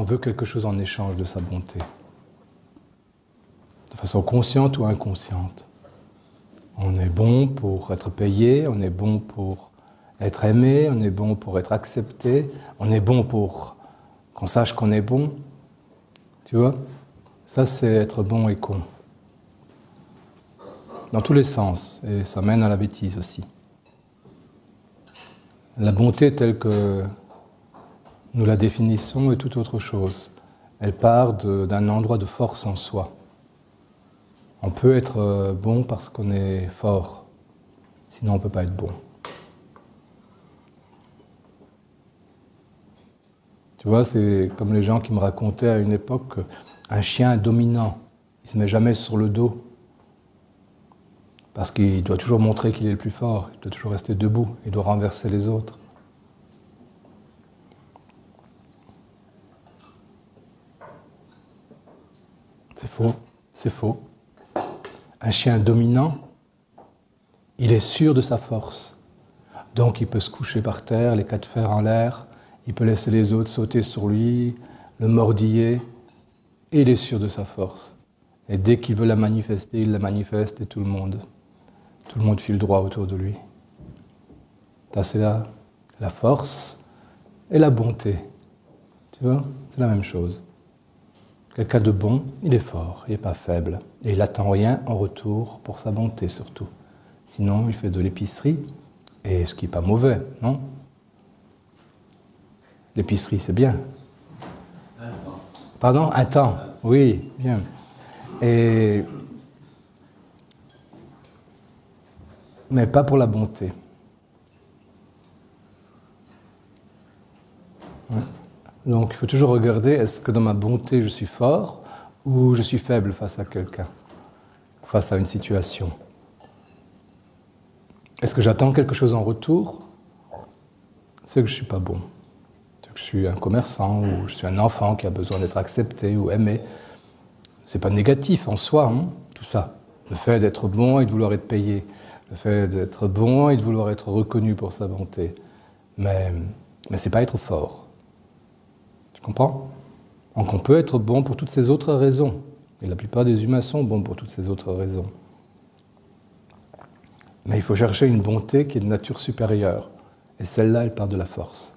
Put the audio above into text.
veut quelque chose en échange de sa bonté. De façon consciente ou inconsciente. On est bon pour être payé, on est bon pour être aimé, on est bon pour être accepté, on est bon pour qu'on sache qu'on est bon. Tu vois? Ça, c'est être bon et con. Dans tous les sens, et ça mène à la bêtise aussi. La bonté telle que nous la définissons est tout autre chose. Elle part d'un endroit de force en soi. On peut être bon parce qu'on est fort, sinon on ne peut pas être bon. Tu vois, c'est comme les gens qui me racontaient à une époque qu'un chien dominant, il ne se met jamais sur le dos. Parce qu'il doit toujours montrer qu'il est le plus fort, il doit toujours rester debout, il doit renverser les autres. C'est faux, c'est faux. Un chien dominant, il est sûr de sa force. Donc il peut se coucher par terre, les quatre fers en l'air, il peut laisser les autres sauter sur lui, le mordiller, et il est sûr de sa force. Et dès qu'il veut la manifester, il la manifeste et tout le monde file droit autour de lui. Ça, c'est la force et la bonté. Tu vois, c'est la même chose. Quelqu'un de bon, il est fort, il n'est pas faible. Et il n'attend rien en retour pour sa bonté surtout. Sinon, il fait de l'épicerie, et ce qui n'est pas mauvais, non? L'épicerie, c'est bien. Un temps. Pardon? Un temps, oui, bien. Mais pas pour la bonté. Ouais. Donc il faut toujours regarder, est-ce que dans ma bonté je suis fort ou je suis faible face à quelqu'un, face à une situation. Est-ce que j'attends quelque chose en retour? C'est que je ne suis pas bon. C'est que je suis un commerçant ou je suis un enfant qui a besoin d'être accepté ou aimé. C'est pas négatif en soi, hein, tout ça. Le fait d'être bon et de vouloir être payé. Le fait d'être bon et de vouloir être reconnu pour sa bonté. Mais c'est pas être fort. Tu comprends? Donc on peut être bon pour toutes ces autres raisons. Et la plupart des humains sont bons pour toutes ces autres raisons. Mais il faut chercher une bonté qui est de nature supérieure. Et celle-là, elle part de la force.